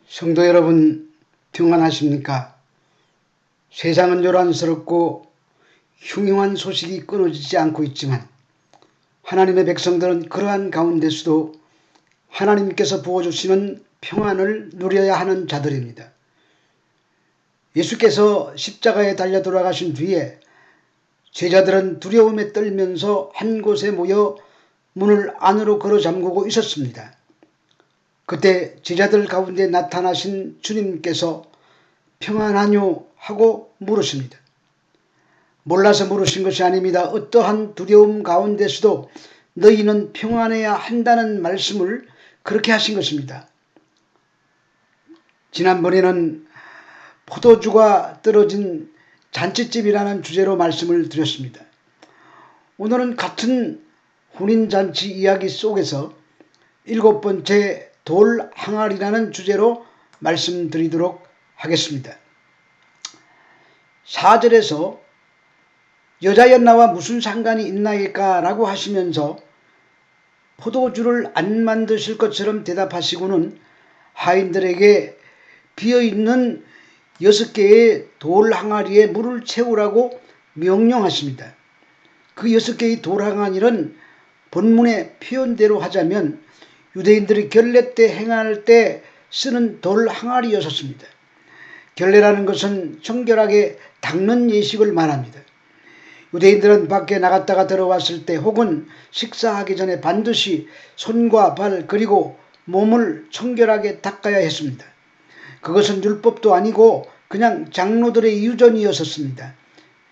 성도 여러분, 평안하십니까? 세상은 요란스럽고 흉흉한 소식이 끊어지지 않고 있지만 하나님의 백성들은 그러한 가운데서도 하나님께서 부어주시는 평안을 누려야 하는 자들입니다. 예수께서 십자가에 달려 돌아가신 뒤에 제자들은 두려움에 떨면서 한 곳에 모여 문을 안으로 걸어 잠그고 있었습니다. 그때 제자들 가운데 나타나신 주님께서 평안하뇨 하고 물으십니다. 몰라서 물으신 것이 아닙니다. 어떠한 두려움 가운데서도 너희는 평안해야 한다는 말씀을 그렇게 하신 것입니다. 지난번에는 포도주가 떨어진 잔치집이라는 주제로 말씀을 드렸습니다. 오늘은 같은 혼인잔치 이야기 속에서 7번째 돌 항아리라는 주제로 말씀드리도록 하겠습니다. 4절에서 여자였나와 무슨 상관이 있나이까 라고 하시면서 포도주를 안 만드실 것처럼 대답하시고는 하인들에게 비어있는 6개의 돌 항아리에 물을 채우라고 명령하십니다. 그 6개의 돌 항아리는 본문의 표현대로 하자면 유대인들이 결례 때 행할 때 쓰는 돌 항아리였었습니다. 결례라는 것은 청결하게 닦는 예식을 말합니다. 유대인들은 밖에 나갔다가 들어왔을 때 혹은 식사하기 전에 반드시 손과 발 그리고 몸을 청결하게 닦아야 했습니다. 그것은 율법도 아니고 그냥 장로들의 유전이었었습니다.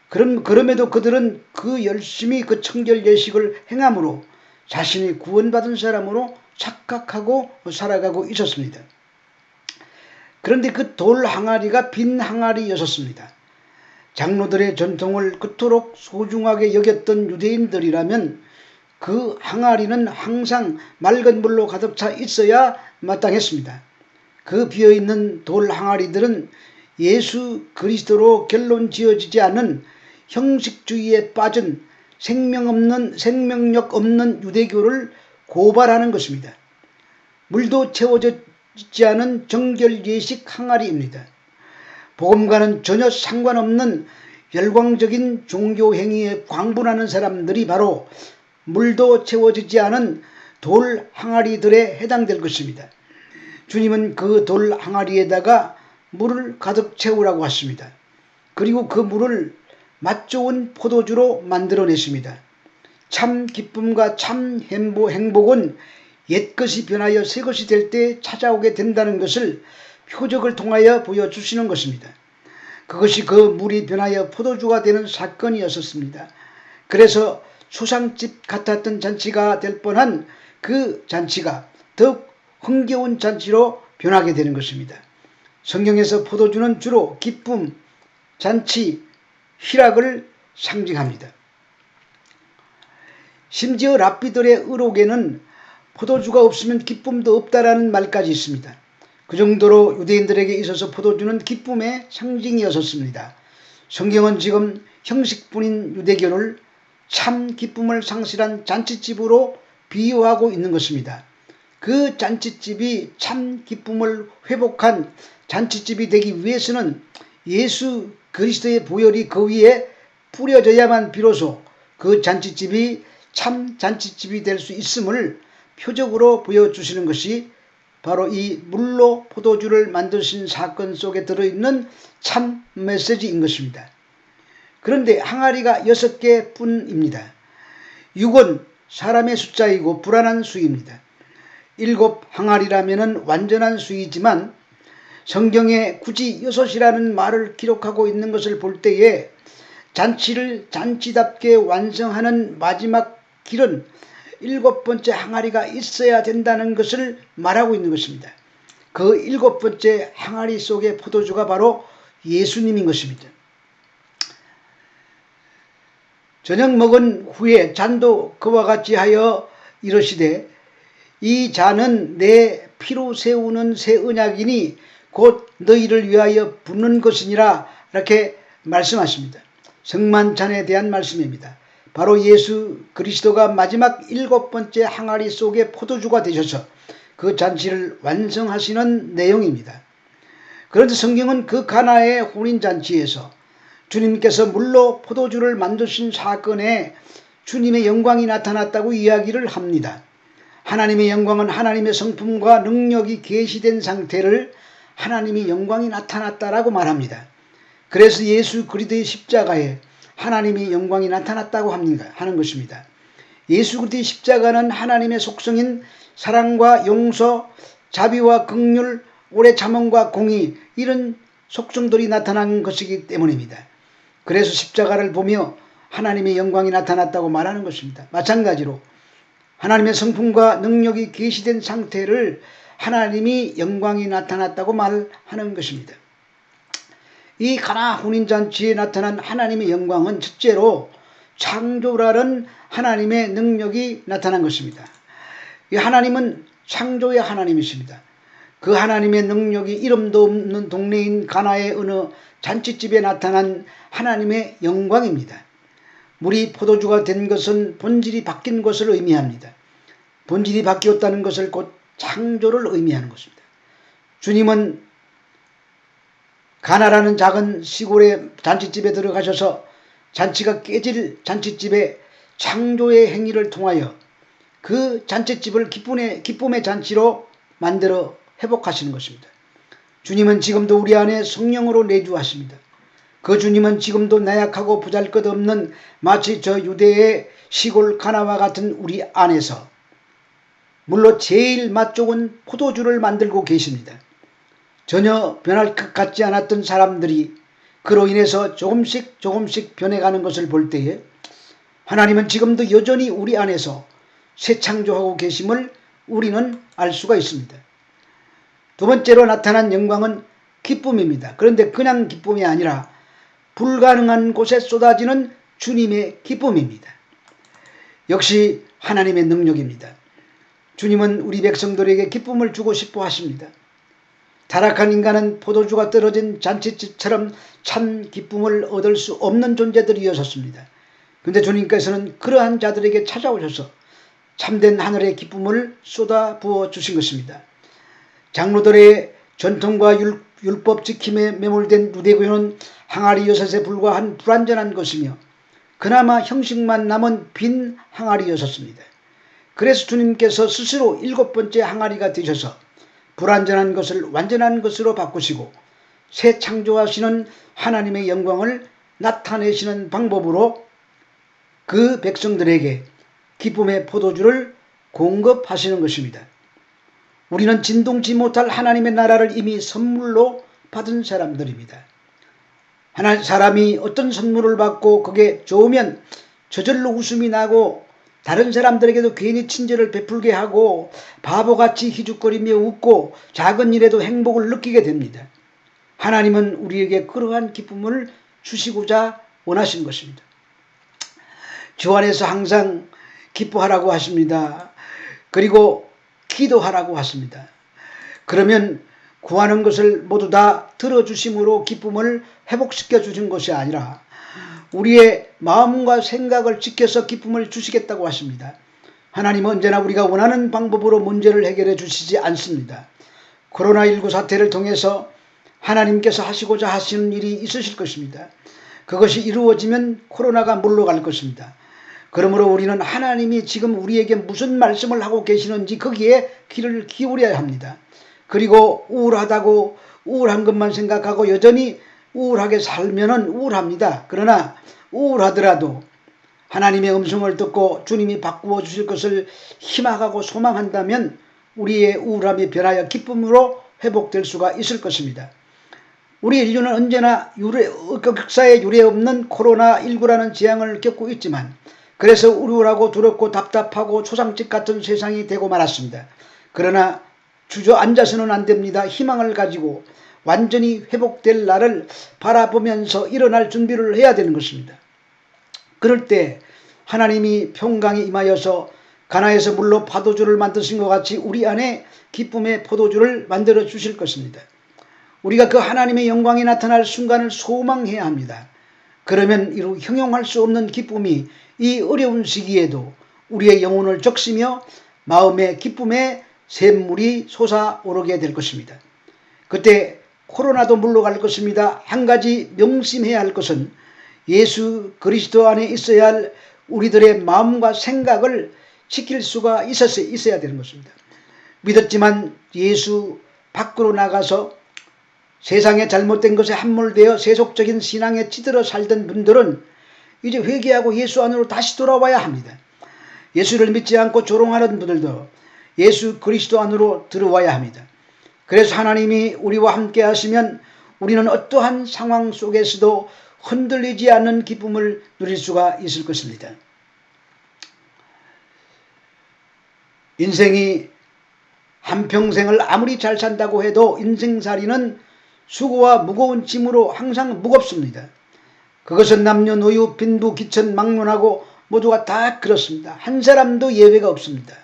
그럼에도 그들은 열심히 그 청결 예식을 행함으로 자신이 구원받은 사람으로 착각하고 살아가고 있었습니다. 그런데 그 돌 항아리가 빈 항아리였었습니다. 장로들의 전통을 그토록 소중하게 여겼던 유대인들이라면 그 항아리는 항상 맑은 물로 가득 차 있어야 마땅했습니다. 그 비어있는 돌 항아리들은 예수 그리스도로 결론 지어지지 않은 형식주의에 빠진 생명력 없는 유대교를 고발하는 것입니다. 물도 채워지지 않은 정결 예식 항아리입니다. 복음과는 전혀 상관없는 열광적인 종교 행위에 광분하는 사람들이 바로 물도 채워지지 않은 돌 항아리들에 해당될 것입니다. 주님은 그 돌 항아리에다가 물을 가득 채우라고 하십니다. 그리고 그 물을 맛 좋은 포도주로 만들어내십니다. 참 기쁨과 참 행복은 옛것이 변하여 새것이 될 때 찾아오게 된다는 것을 표적을 통하여 보여주시는 것입니다. 그것이 그 물이 변하여 포도주가 되는 사건이었습니다. 그래서 수상집 같았던 잔치가 될 뻔한 그 잔치가 더욱 흥겨운 잔치로 변하게 되는 것입니다. 성경에서 포도주는 주로 기쁨, 잔치, 희락을 상징합니다. 심지어 랍비들의 의록에는 포도주가 없으면 기쁨도 없다라는 말까지 있습니다. 그 정도로 유대인들에게 있어서 포도주는 기쁨의 상징이었습니다. 성경은 지금 형식뿐인 유대교를 참 기쁨을 상실한 잔치집으로 비유하고 있는 것입니다. 그 잔치집이 참 기쁨을 회복한 잔치집이 되기 위해서는 예수 그리스도의 보혈이 그 위에 뿌려져야만 비로소 그 잔치집이 참 잔치집이 될 수 있음을 표적으로 보여주시는 것이 바로 이 물로 포도주를 만드신 사건 속에 들어있는 참 메시지인 것입니다. 그런데 항아리가 6개뿐입니다. 6은 사람의 숫자이고 불안한 수입니다. 7 항아리라면 완전한 수이지만 성경에 굳이 6이라는 말을 기록하고 있는 것을 볼 때에 잔치를 잔치답게 완성하는 마지막 길은 7번째 항아리가 있어야 된다는 것을 말하고 있는 것입니다. 그 7번째 항아리 속의 포도주가 바로 예수님인 것입니다. 저녁 먹은 후에 잔도 그와 같이 하여 이르시되 이 잔은 내 피로 세우는 새 언약이니 곧 너희를 위하여 붓는 것이니라 이렇게 말씀하십니다. 성만찬에 대한 말씀입니다. 바로 예수 그리스도가 마지막 7번째 항아리 속의 포도주가 되셔서 그 잔치를 완성하시는 내용입니다. 그런데 성경은 그 가나의 혼인잔치에서 주님께서 물로 포도주를 만드신 사건에 주님의 영광이 나타났다고 이야기를 합니다. 하나님의 영광은 하나님의 성품과 능력이 계시된 상태를 하나님의 영광이 나타났다라고 말합니다. 그래서 예수 그리스도의 십자가에 하나님의 영광이 나타났다고 하는 것입니다. 예수 그리스도의 십자가는 하나님의 속성인 사랑과 용서, 자비와 긍휼, 오래 참음과 공의, 이런 속성들이 나타난 것이기 때문입니다. 그래서 십자가를 보며 하나님의 영광이 나타났다고 말하는 것입니다. 마찬가지로 하나님의 성품과 능력이 계시된 상태를 하나님이 영광이 나타났다고 말하는 것입니다. 이 가나 혼인잔치에 나타난 하나님의 영광은 첫째로 창조라는 하나님의 능력이 나타난 것입니다. 이 하나님은 창조의 하나님이십니다. 그 하나님의 능력이 이름도 없는 동네인 가나의 어느 잔치집에 나타난 하나님의 영광입니다. 물이 포도주가 된 것은 본질이 바뀐 것을 의미합니다. 본질이 바뀌었다는 것을 곧 창조를 의미하는 것입니다. 주님은 가나라는 작은 시골의 잔치집에 들어가셔서 잔치가 깨질 잔치집에 창조의 행위를 통하여 그 잔치집을 기쁨의 잔치로 만들어 회복하시는 것입니다. 주님은 지금도 우리 안에 성령으로 내주하십니다. 그 주님은 지금도 나약하고 보잘것없는 마치 저 유대의 시골 가나와 같은 우리 안에서 물론 제일 맛 좋은 포도주를 만들고 계십니다. 전혀 변할 것 같지 않았던 사람들이 그로 인해서 조금씩 변해가는 것을 볼 때에 하나님은 지금도 여전히 우리 안에서 새 창조하고 계심을 우리는 알 수가 있습니다. 두 번째로 나타난 영광은 기쁨입니다. 그런데 그냥 기쁨이 아니라 불가능한 곳에 쏟아지는 주님의 기쁨입니다. 역시 하나님의 능력입니다. 주님은 우리 백성들에게 기쁨을 주고 싶어 하십니다. 타락한 인간은 포도주가 떨어진 잔치집처럼 참 기쁨을 얻을 수 없는 존재들이었습니다. 그런데 주님께서는 그러한 자들에게 찾아오셔서 참된 하늘의 기쁨을 쏟아 부어 주신 것입니다. 장로들의 전통과 율법 지킴에 매몰된 유대교는 항아리 여섯에 불과한 불완전한 것이며 그나마 형식만 남은 빈 항아리였습니다. 그래서 주님께서 스스로 7번째 항아리가 되셔서 불완전한 것을 완전한 것으로 바꾸시고 새 창조하시는 하나님의 영광을 나타내시는 방법으로 그 백성들에게 기쁨의 포도주를 공급하시는 것입니다. 우리는 진동치 못할 하나님의 나라를 이미 선물로 받은 사람들입니다. 사람이 어떤 선물을 받고 그게 좋으면 저절로 웃음이 나고 다른 사람들에게도 괜히 친절을 베풀게 하고 바보같이 희죽거리며 웃고 작은 일에도 행복을 느끼게 됩니다. 하나님은 우리에게 그러한 기쁨을 주시고자 원하신 것입니다. 주 안에서 항상 기뻐하라고 하십니다. 그리고 기도하라고 하십니다. 그러면 구하는 것을 모두 다 들어주심으로 기쁨을 회복시켜 주신 것이 아니라 우리의 마음과 생각을 지켜서 기쁨을 주시겠다고 하십니다. 하나님은 언제나 우리가 원하는 방법으로 문제를 해결해 주시지 않습니다. 코로나19 사태를 통해서 하나님께서 하시고자 하시는 일이 있으실 것입니다. 그것이 이루어지면 코로나가 물러갈 것입니다. 그러므로 우리는 하나님이 지금 우리에게 무슨 말씀을 하고 계시는지 거기에 귀를 기울여야 합니다. 그리고 우울한 것만 생각하고 여전히 우울하게 살면은 우울합니다. 그러나 우울하더라도 하나님의 음성을 듣고 주님이 바꾸어 주실 것을 희망하고 소망한다면 우리의 우울함이 변하여 기쁨으로 회복될 수가 있을 것입니다. 우리 인류는 언제나 역사에 유례없는 코로나19라는 재앙을 겪고 있지만 그래서 우울하고 두렵고 답답하고 초상집 같은 세상이 되고 말았습니다. 그러나 주저앉아서는 안 됩니다. 희망을 가지고 완전히 회복될 날을 바라보면서 일어날 준비를 해야 되는 것입니다. 그럴 때 하나님이 평강에 임하여서 가나에서 물로 포도주를 만드신 것 같이 우리 안에 기쁨의 포도주를 만들어 주실 것입니다. 우리가 그 하나님의 영광이 나타날 순간을 소망해야 합니다. 그러면 이루 형용할 수 없는 기쁨이 이 어려운 시기에도 우리의 영혼을 적시며 마음의 기쁨에 샘물이 솟아오르게 될 것입니다. 그때 코로나도 물러갈 것입니다. 한 가지 명심해야 할 것은 예수 그리스도 안에 있어야 할 우리들의 마음과 생각을 지킬 수가 있어야 되는 것입니다. 믿었지만 예수 밖으로 나가서 세상의 잘못된 것에 함몰되어 세속적인 신앙에 찌들어 살던 분들은 이제 회개하고 예수 안으로 다시 돌아와야 합니다. 예수를 믿지 않고 조롱하는 분들도 예수 그리스도 안으로 들어와야 합니다. 그래서 하나님이 우리와 함께 하시면 우리는 어떠한 상황 속에서도 흔들리지 않는 기쁨을 누릴 수가 있을 것입니다. 인생이 한평생을 아무리 잘 산다고 해도 인생살이는 수고와 무거운 짐으로 항상 무겁습니다. 그것은 남녀노유 빈부 기천 막론하고 모두가 다 그렇습니다. 한 사람도 예외가 없습니다.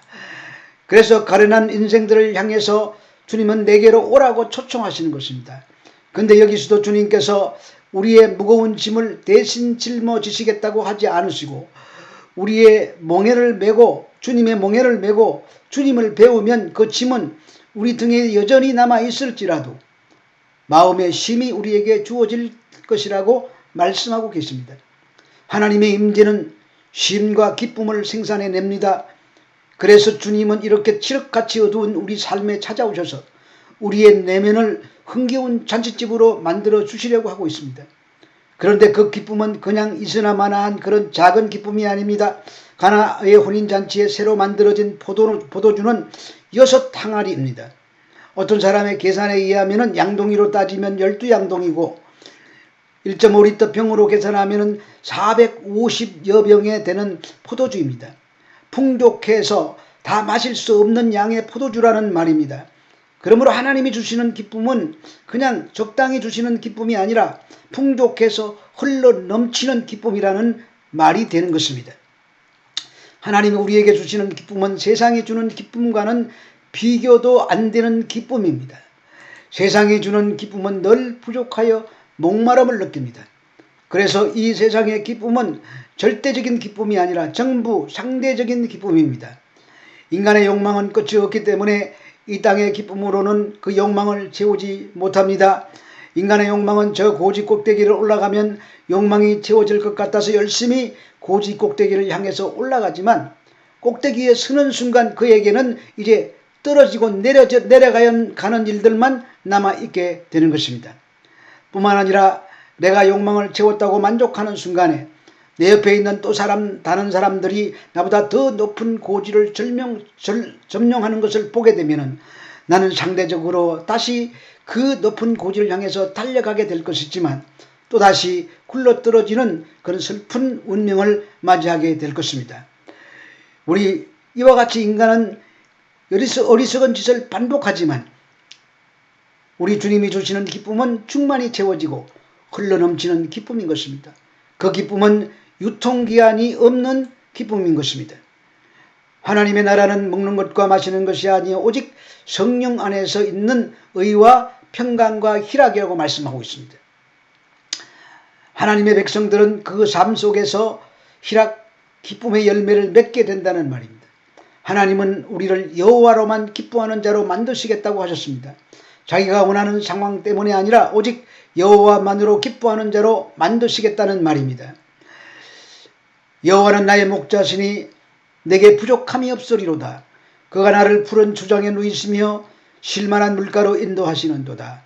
그래서 가련한 인생들을 향해서 주님은 내게로 오라고 초청하시는 것입니다. 그런데 여기서도 주님께서 우리의 무거운 짐을 대신 짊어지시겠다고 하지 않으시고 우리의 멍에를 메고 주님의 멍에를 메고 주님을 배우면 그 짐은 우리 등에 여전히 남아 있을지라도 마음의 쉼이 우리에게 주어질 것이라고 말씀하고 계십니다. 하나님의 임재는 쉼과 기쁨을 생산해냅니다. 그래서 주님은 이렇게 칠흑같이 어두운 우리 삶에 찾아오셔서 우리의 내면을 흥겨운 잔치집으로 만들어 주시려고 하고 있습니다. 그런데 그 기쁨은 그냥 있으나마나한 그런 작은 기쁨이 아닙니다. 가나의 혼인잔치에 새로 만들어진 포도주는 6항아리입니다. 어떤 사람의 계산에 의하면 양동이로 따지면 12양동이고 1.5리터 병으로 계산하면 450여 병에 되는 포도주입니다. 풍족해서 다 마실 수 없는 양의 포도주라는 말입니다. 그러므로 하나님이 주시는 기쁨은 그냥 적당히 주시는 기쁨이 아니라 풍족해서 흘러 넘치는 기쁨이라는 말이 되는 것입니다. 하나님이 우리에게 주시는 기쁨은 세상이 주는 기쁨과는 비교도 안 되는 기쁨입니다. 세상이 주는 기쁨은 늘 부족하여 목마름을 느낍니다. 그래서 이 세상의 기쁨은 절대적인 기쁨이 아니라 전부 상대적인 기쁨입니다. 인간의 욕망은 끝이 없기 때문에 이 땅의 기쁨으로는 그 욕망을 채우지 못합니다. 인간의 욕망은 저 고지 꼭대기를 올라가면 욕망이 채워질 것 같아서 열심히 고지 꼭대기를 향해서 올라가지만 꼭대기에 서는 순간 그에게는 이제 떨어지고 내려가야 가는 일들만 남아있게 되는 것입니다. 뿐만 아니라 내가 욕망을 채웠다고 만족하는 순간에 내 옆에 있는 또 다른 사람들이 나보다 더 높은 고지를 점령하는 것을 보게 되면 나는 상대적으로 다시 그 높은 고지를 향해서 달려가게 될 것이지만 또다시 굴러떨어지는 그런 슬픈 운명을 맞이하게 될 것입니다. 우리 이와 같이 인간은 어리석은 짓을 반복하지만 우리 주님이 주시는 기쁨은 충만히 채워지고 흘러넘치는 기쁨인 것입니다. 그 기쁨은 유통기한이 없는 기쁨인 것입니다. 하나님의 나라는 먹는 것과 마시는 것이 아니요 오직 성령 안에서 있는 의와 평강과 희락이라고 말씀하고 있습니다. 하나님의 백성들은 그 삶 속에서 희락, 기쁨의 열매를 맺게 된다는 말입니다. 하나님은 우리를 여호와로만 기뻐하는 자로 만드시겠다고 하셨습니다. 자기가 원하는 상황 때문에 아니라 오직 여호와만으로 기뻐하는 자로 만드시겠다는 말입니다. 여호와는 나의 목자시니 내게 부족함이 없으리로다. 그가 나를 푸른 주장에 누이시며 쉴만한 물가로 인도하시는도다.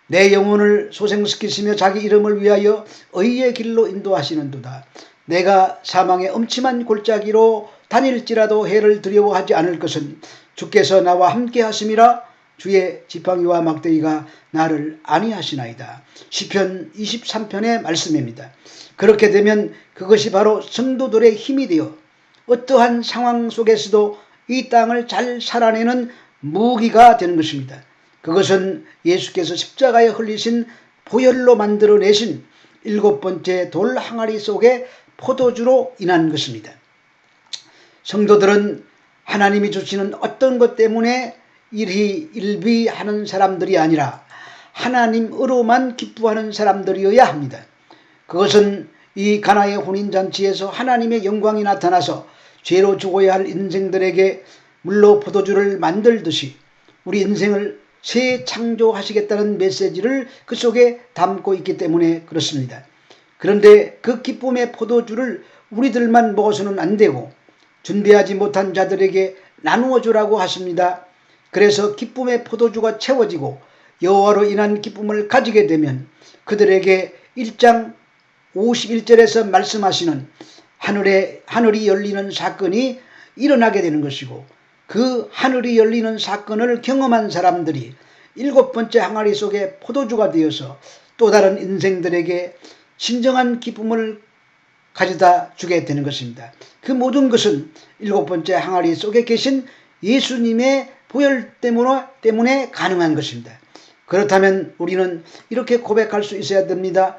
내 영혼을 소생시키시며 자기 이름을 위하여 의의 길로 인도하시는도다. 내가 사망의 엄침한 골짜기로 다닐지라도 해를 두려워하지 않을 것은 주께서 나와 함께 하심이라. 주의 지팡이와 막대기가 나를 안위하시나이다. 시편 23편의 말씀입니다. 그렇게 되면 그것이 바로 성도들의 힘이 되어 어떠한 상황 속에서도 이 땅을 잘 살아내는 무기가 되는 것입니다. 그것은 예수께서 십자가에 흘리신 보혈로 만들어내신 7번째 돌 항아리 속의 포도주로 인한 것입니다. 성도들은 하나님이 주시는 어떤 것 때문에 일비하는 사람들이 아니라 하나님으로만 기뻐하는 사람들이어야 합니다. 그것은 이 가나의 혼인잔치에서 하나님의 영광이 나타나서 죄로 죽어야 할 인생들에게 물로 포도주를 만들듯이 우리 인생을 재창조하시겠다는 메시지를 그 속에 담고 있기 때문에 그렇습니다. 그런데 그 기쁨의 포도주를 우리들만 먹어서는 안 되고 준비하지 못한 자들에게 나누어 주라고 하십니다. 그래서 기쁨의 포도주가 채워지고 여호와로 인한 기쁨을 가지게 되면 그들에게 1장 51절에서 말씀하시는 하늘이 열리는 사건이 일어나게 되는 것이고, 그 하늘이 열리는 사건을 경험한 사람들이 7번째 항아리 속에 포도주가 되어서 또 다른 인생들에게 진정한 기쁨을 가져다 주게 되는 것입니다. 그 모든 것은 7번째 항아리 속에 계신 예수님의 보혈 때문에 가능한 것입니다. 그렇다면 우리는 이렇게 고백할 수 있어야 됩니다.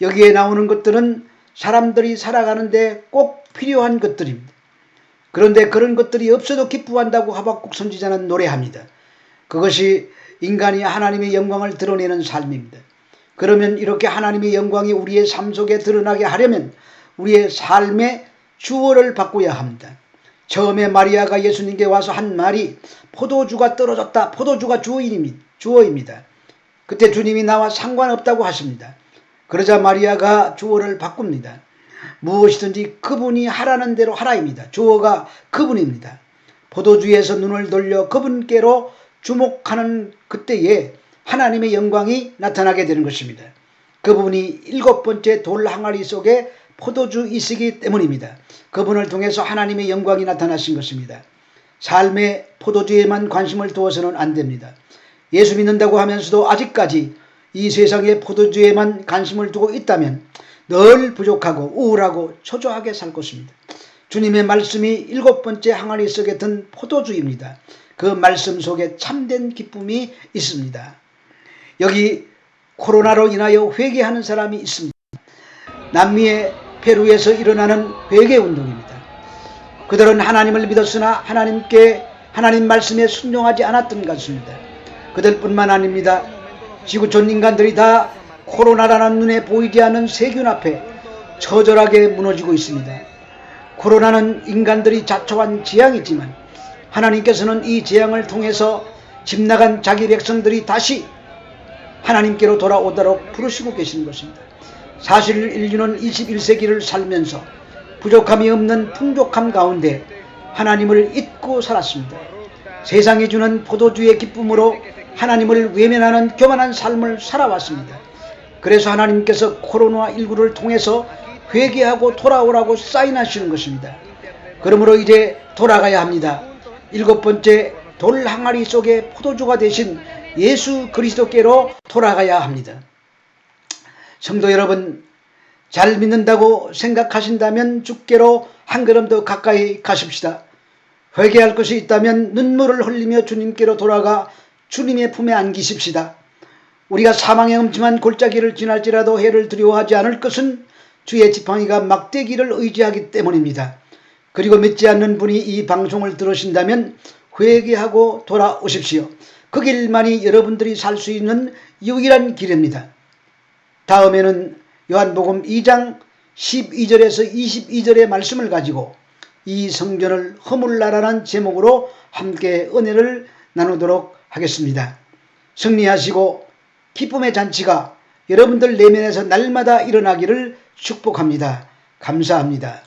여기에 나오는 것들은 사람들이 살아가는데 꼭 필요한 것들입니다. 그런데 그런 것들이 없어도 기뻐한다고 하박국 선지자는 노래합니다. 그것이 인간이 하나님의 영광을 드러내는 삶입니다. 그러면 이렇게 하나님의 영광이 우리의 삶 속에 드러나게 하려면 우리의 삶의 주어를 바꿔야 합니다. 처음에 마리아가 예수님께 와서 한 말이 포도주가 떨어졌다. 포도주가 주어입니다. 그때 주님이 나와 상관없다고 하십니다. 그러자 마리아가 주어를 바꿉니다. 무엇이든지 그분이 하라는 대로 하라입니다. 주어가 그분입니다. 포도주에서 눈을 돌려 그분께로 주목하는 그때에 하나님의 영광이 나타나게 되는 것입니다. 그분이 7번째 돌 항아리 속에 포도주이시기 때문입니다. 그분을 통해서 하나님의 영광이 나타나신 것입니다. 삶의 포도주에만 관심을 두어서는 안 됩니다. 예수 믿는다고 하면서도 아직까지 이 세상의 포도주에만 관심을 두고 있다면 늘 부족하고 우울하고 초조하게 살 것입니다. 주님의 말씀이 7번째 항아리 속에 든 포도주입니다. 그 말씀 속에 참된 기쁨이 있습니다. 여기 코로나로 인하여 회개하는 사람이 있습니다. 남미의 페루에서 일어나는 회개운동입니다. 그들은 하나님을 믿었으나 하나님 말씀에 순종하지 않았던 것입니다. 그들뿐만 아닙니다. 지구촌 인간들이 다 코로나라는 눈에 보이지 않는 세균 앞에 처절하게 무너지고 있습니다. 코로나는 인간들이 자초한 재앙이지만 하나님께서는 이 재앙을 통해서 집 나간 자기 백성들이 다시 하나님께로 돌아오도록 부르시고 계시는 것입니다. 사실 인류는 21세기를 살면서 부족함이 없는 풍족함 가운데 하나님을 잊고 살았습니다. 세상이 주는 포도주의 기쁨으로 하나님을 외면하는 교만한 삶을 살아왔습니다. 그래서 하나님께서 코로나19를 통해서 회개하고 돌아오라고 사인하시는 것입니다. 그러므로 이제 돌아가야 합니다. 7번째 돌 항아리 속에 포도주가 되신 예수 그리스도께로 돌아가야 합니다. 성도 여러분, 잘 믿는다고 생각하신다면 주께로 한 걸음 더 가까이 가십시다. 회개할 것이 있다면 눈물을 흘리며 주님께로 돌아가 주님의 품에 안기십시다. 우리가 사망의 음침한 골짜기를 지날지라도 해를 두려워하지 않을 것은 주의 지팡이가 막대기를 의지하기 때문입니다. 그리고 믿지 않는 분이 이 방송을 들으신다면 회개하고 돌아오십시오. 그 길만이 여러분들이 살 수 있는 유일한 길입니다. 다음에는 요한복음 2장 12절에서 22절의 말씀을 가지고 이 성전을 허물라라는 제목으로 함께 은혜를 나누도록 하겠습니다. 승리하시고 기쁨의 잔치가 여러분들 내면에서 날마다 일어나기를 축복합니다. 감사합니다.